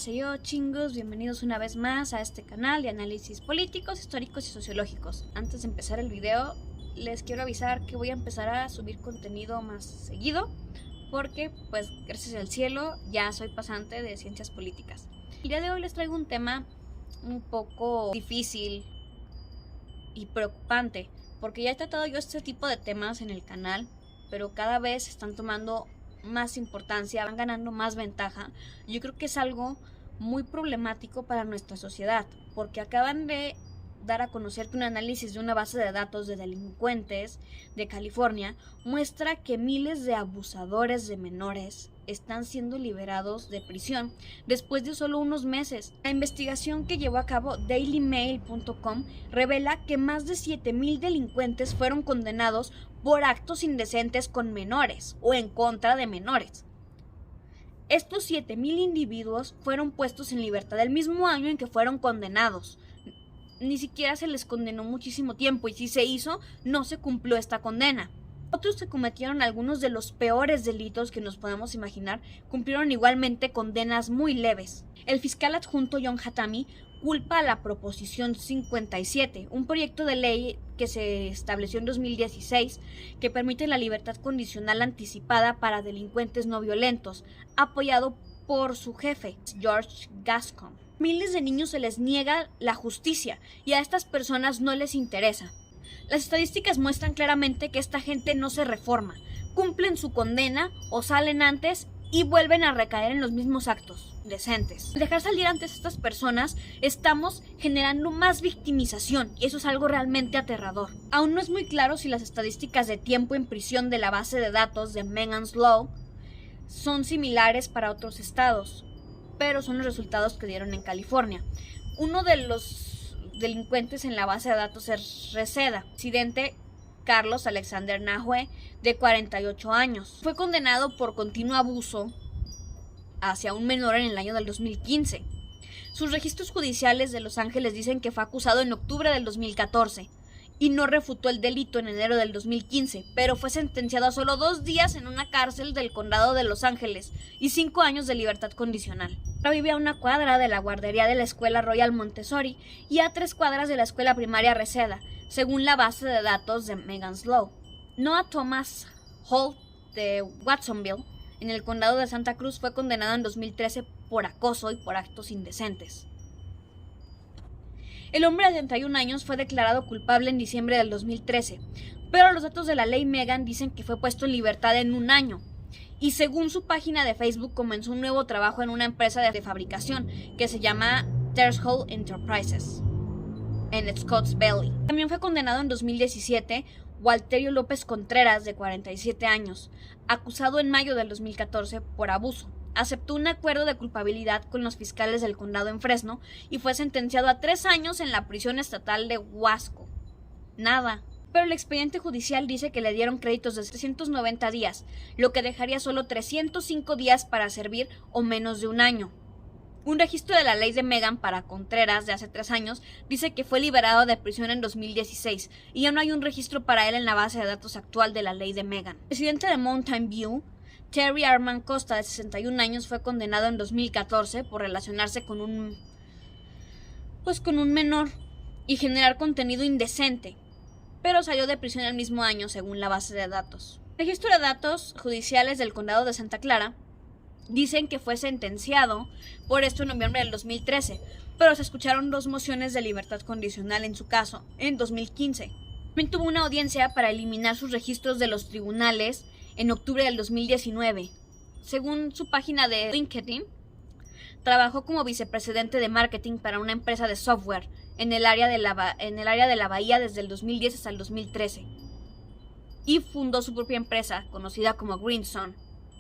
Annyeonghaseyo, chingos, bienvenidos una vez más a este canal de análisis políticos, históricos y sociológicos. Antes de empezar el video, les quiero avisar que voy a empezar a subir contenido más seguido, porque, pues, gracias al cielo, ya soy pasante de ciencias políticas. El día de hoy les traigo un tema un poco difícil y preocupante, porque ya he tratado yo este tipo de temas en el canal, pero cada vez están tomando más importancia, van ganando más ventaja. Yo creo que es algo muy problemático para nuestra sociedad, porque acaban de dar a conocer que un análisis de una base de datos de delincuentes de California muestra que miles de abusadores de menores están siendo liberados de prisión después de solo unos meses. La investigación que llevó a cabo dailymail.com revela que más de 7,000 delincuentes fueron condenados por actos indecentes con menores o en contra de menores. Estos 7,000 individuos fueron puestos en libertad el mismo año en que fueron condenados. Ni siquiera se les condenó muchísimo tiempo, y si se hizo, no se cumplió esta condena. Otros que cometieron algunos de los peores delitos que nos podemos imaginar cumplieron igualmente condenas muy leves. El fiscal adjunto John Hatami culpa a la Proposición 57, un proyecto de ley que se estableció en 2016 que permite la libertad condicional anticipada para delincuentes no violentos, apoyado por su jefe, George Gascon. Miles de niños se les niega la justicia y a estas personas no les interesa. Las estadísticas muestran claramente que esta gente no se reforma, cumplen su condena o salen antes y vuelven a recaer en los mismos actos decentes. Al dejar salir antes a estas personas, estamos generando más victimización, y eso es algo realmente aterrador. Aún no es muy claro si las estadísticas de tiempo en prisión de la base de datos de Megan's Law son similares para otros estados, pero son los resultados que dieron en California. Uno de los delincuentes en la base de datos es Reseda, residente Carlos Alexander Nahue, de 48 años. Fue condenado por continuo abuso hacia un menor en el año del 2015. Sus registros judiciales de Los Ángeles dicen que fue acusado en octubre del 2014 y no refutó el delito en enero del 2015, pero fue sentenciado a solo 2 días en una cárcel del condado de Los Ángeles y 5 años de libertad condicional. Ahora vive a 1 cuadra de la guardería de la escuela Royal Montessori y a 3 cuadras de la escuela primaria Reseda, según la base de datos de Megan's Law. Noah Thomas Holt de Watsonville, en el condado de Santa Cruz, fue condenado en 2013 por acoso y por actos indecentes. El hombre de 31 años fue declarado culpable en diciembre del 2013, pero los datos de la ley Megan dicen que fue puesto en libertad en 1 año. Y según su página de Facebook, comenzó un nuevo trabajo en una empresa de fabricación que se llama Threshold Enterprises en Scotts Valley. También fue condenado en 2017 Walterio López Contreras, de 47 años, acusado en mayo del 2014 por abuso. Aceptó un acuerdo de culpabilidad con los fiscales del condado en Fresno y fue sentenciado a 3 años en la prisión estatal de Wasco. Nada. Pero el expediente judicial dice que le dieron créditos de 390 días, lo que dejaría solo 305 días para servir o menos de 1 año. Un registro de la ley de Megan para Contreras de hace 3 años dice que fue liberado de prisión en 2016 y ya no hay un registro para él en la base de datos actual de la ley de Megan. El presidente de Mountain View, Terry Armand Costa, de 61 años, fue condenado en 2014 por relacionarse con un menor y generar contenido indecente, pero salió de prisión el mismo año según la base de datos. El registro de datos judiciales del condado de Santa Clara dicen que fue sentenciado por esto en noviembre del 2013, pero se escucharon 2 mociones de libertad condicional en su caso en 2015. También tuvo una audiencia para eliminar sus registros de los tribunales en octubre del 2019. Según su página de LinkedIn, trabajó como vicepresidente de marketing para una empresa de software en el área de la Bahía desde el 2010 hasta el 2013 y fundó su propia empresa conocida como Greenson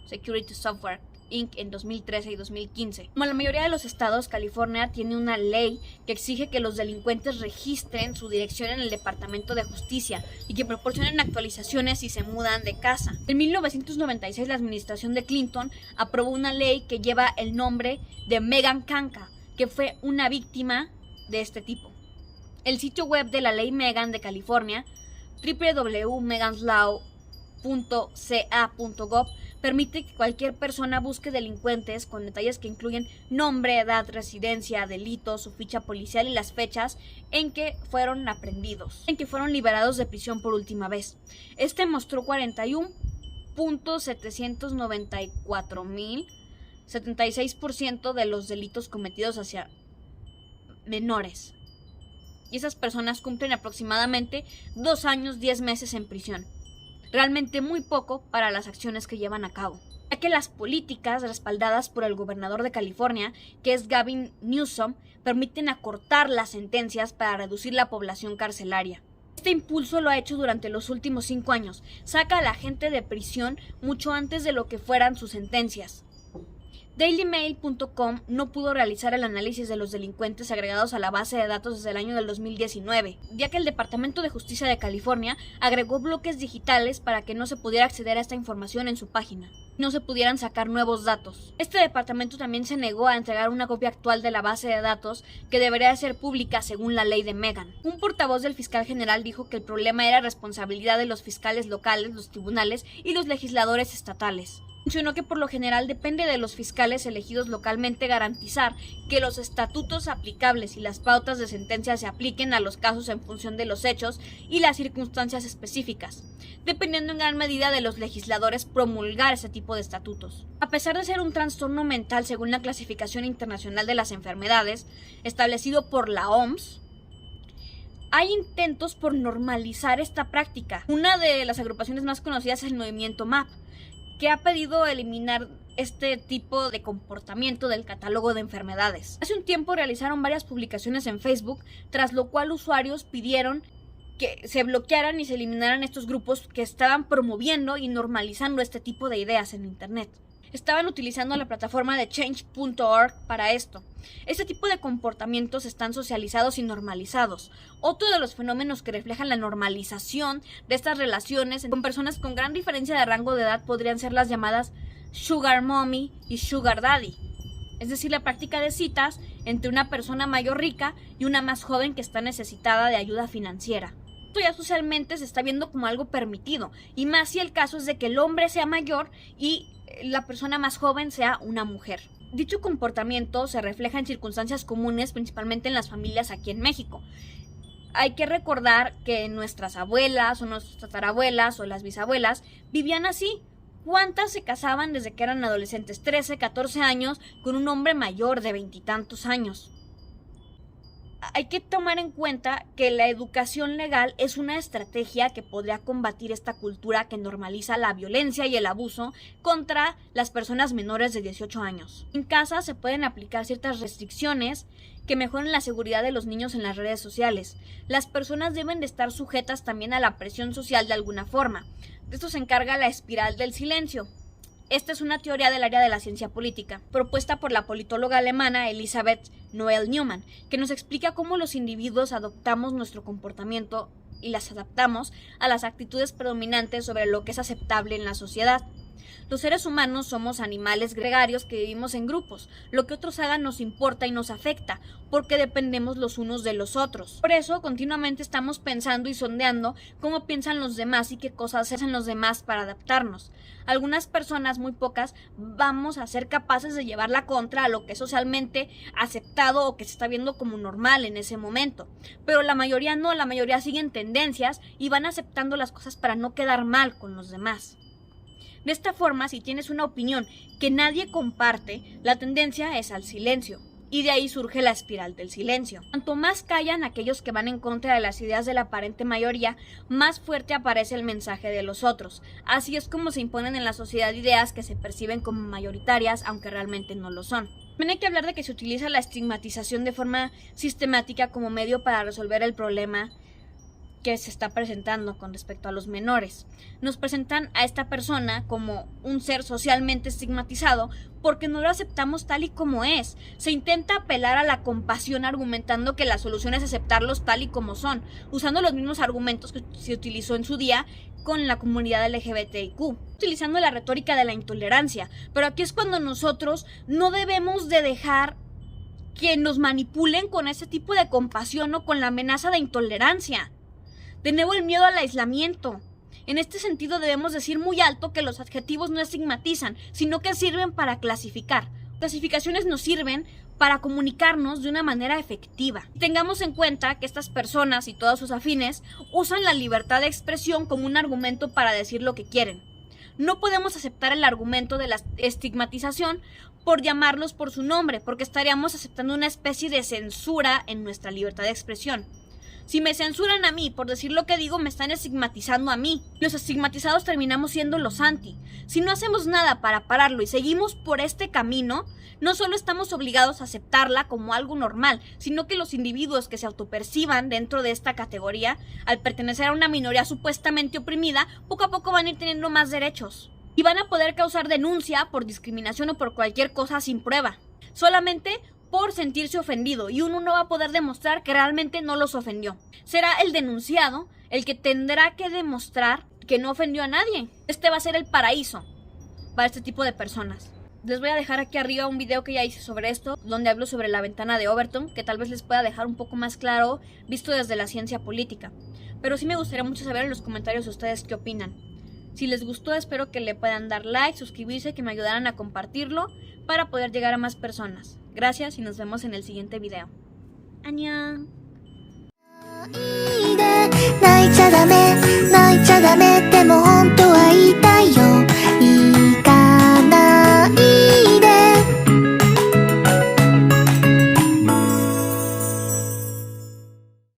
Security Software Inc. en 2013 y 2015. Como la mayoría de los estados, California tiene una ley que exige que los delincuentes registren su dirección en el Departamento de Justicia y que proporcionen actualizaciones si se mudan de casa. En 1996, la administración de Clinton aprobó una ley que lleva el nombre de Megan Canca, que fue una víctima de este tipo. El sitio web de la ley Megan de California, www.meganslaw.gov, .ca.gov permite que cualquier persona busque delincuentes con detalles que incluyen nombre, edad, residencia, delitos, su ficha policial y las fechas en que fueron aprehendidos, en que fueron liberados de prisión por última vez. Este mostró 41.794.000, 76% de los delitos cometidos hacia menores. Y esas personas cumplen aproximadamente 2 años, 10 meses en prisión. Realmente muy poco para las acciones que llevan a cabo, ya que las políticas respaldadas por el gobernador de California, que es Gavin Newsom, permiten acortar las sentencias para reducir la población carcelaria. Este impulso lo ha hecho durante los últimos 5 años, saca a la gente de prisión mucho antes de lo que fueran sus sentencias. DailyMail.com no pudo realizar el análisis de los delincuentes agregados a la base de datos desde el año del 2019, ya que el Departamento de Justicia de California agregó bloques digitales para que no se pudiera acceder a esta información en su página, no se pudieran sacar nuevos datos. Este departamento también se negó a entregar una copia actual de la base de datos que debería ser pública según la ley de Megan. Un portavoz del fiscal general dijo que el problema era responsabilidad de los fiscales locales, los tribunales y los legisladores estatales. Mencionó que por lo general depende de los fiscales elegidos localmente garantizar que los estatutos aplicables y las pautas de sentencia se apliquen a los casos en función de los hechos y las circunstancias específicas, dependiendo en gran medida de los legisladores promulgar ese tipo de estatutos. A pesar de ser un trastorno mental según la Clasificación Internacional de las Enfermedades, establecido por la OMS, hay intentos por normalizar esta práctica. Una de las agrupaciones más conocidas es el movimiento MAP, que ha pedido eliminar este tipo de comportamiento del catálogo de enfermedades. Hace un tiempo realizaron varias publicaciones en Facebook, tras lo cual usuarios pidieron que se bloquearan y se eliminaran estos grupos que estaban promoviendo y normalizando este tipo de ideas en Internet. Estaban utilizando la plataforma de Change.org para esto. Este tipo de comportamientos están socializados y normalizados. Otro de los fenómenos que reflejan la normalización de estas relaciones con personas con gran diferencia de rango de edad podrían ser las llamadas Sugar Mommy y Sugar Daddy. Es decir, la práctica de citas entre una persona mayor rica y una más joven que está necesitada de ayuda financiera. Esto ya socialmente se está viendo como algo permitido, y más si el caso es de que el hombre sea mayor y la persona más joven sea una mujer. Dicho comportamiento se refleja en circunstancias comunes, principalmente en las familias aquí en México. Hay que recordar que nuestras abuelas o nuestras tatarabuelas o las bisabuelas vivían así. ¿Cuántas se casaban desde que eran adolescentes? 13, 14 años con un hombre mayor de 20 y tantos años. Hay que tomar en cuenta que la educación legal es una estrategia que podría combatir esta cultura que normaliza la violencia y el abuso contra las personas menores de 18 años. En casa se pueden aplicar ciertas restricciones que mejoren la seguridad de los niños en las redes sociales. Las personas deben de estar sujetas también a la presión social de alguna forma. De esto se encarga la espiral del silencio. Esta es una teoría del área de la ciencia política, propuesta por la politóloga alemana Elisabeth Noelle-Neumann, que nos explica cómo los individuos adoptamos nuestro comportamiento y las adaptamos a las actitudes predominantes sobre lo que es aceptable en la sociedad. Los seres humanos somos animales gregarios que vivimos en grupos. Lo que otros hagan nos importa y nos afecta, porque dependemos los unos de los otros. Por eso, continuamente estamos pensando y sondeando cómo piensan los demás y qué cosas hacen los demás para adaptarnos. Algunas personas, muy pocas, vamos a ser capaces de llevar la contra a lo que es socialmente aceptado o que se está viendo como normal en ese momento. Pero la mayoría no, la mayoría siguen tendencias y van aceptando las cosas para no quedar mal con los demás. De esta forma, si tienes una opinión que nadie comparte, la tendencia es al silencio, y de ahí surge la espiral del silencio. Cuanto más callan aquellos que van en contra de las ideas de la aparente mayoría, más fuerte aparece el mensaje de los otros. Así es como se imponen en la sociedad ideas que se perciben como mayoritarias, aunque realmente no lo son. También hay que hablar de que se utiliza la estigmatización de forma sistemática como medio para resolver el problema que se está presentando con respecto a los menores. Nos presentan a esta persona como un ser socialmente estigmatizado porque no lo aceptamos tal y como es. Se intenta apelar a la compasión argumentando que la solución es aceptarlos tal y como son, usando los mismos argumentos que se utilizó en su día con la comunidad LGBTIQ, utilizando la retórica de la intolerancia. Pero aquí es cuando nosotros no debemos de dejar que nos manipulen con ese tipo de compasión o con la amenaza de intolerancia. De nuevo, el miedo al aislamiento. En este sentido debemos decir muy alto que los adjetivos no estigmatizan, sino que sirven para clasificar. Clasificaciones nos sirven para comunicarnos de una manera efectiva. Tengamos en cuenta que estas personas y todos sus afines usan la libertad de expresión como un argumento para decir lo que quieren. No podemos aceptar el argumento de la estigmatización por llamarlos por su nombre, porque estaríamos aceptando una especie de censura en nuestra libertad de expresión. Si me censuran a mí por decir lo que digo, me están estigmatizando a mí. Los estigmatizados terminamos siendo los anti. Si no hacemos nada para pararlo y seguimos por este camino, no solo estamos obligados a aceptarla como algo normal, sino que los individuos que se autoperciban dentro de esta categoría, al pertenecer a una minoría supuestamente oprimida, poco a poco van a ir teniendo más derechos. Y van a poder causar denuncia por discriminación o por cualquier cosa sin prueba. Solamente por sentirse ofendido, y uno no va a poder demostrar que realmente no los ofendió. Será el denunciado el que tendrá que demostrar que no ofendió a nadie. Este va a ser el paraíso para este tipo de personas. Les voy a dejar aquí arriba un video que ya hice sobre esto, donde hablo sobre la ventana de Overton, que tal vez les pueda dejar un poco más claro visto desde la ciencia política. Pero sí me gustaría mucho saber en los comentarios ustedes qué opinan. Si les gustó, espero que le puedan dar like, suscribirse, que me ayudaran a compartirlo para poder llegar a más personas. Gracias y nos vemos en el siguiente video. ¡Annyeong! 泣いちゃダメでも本当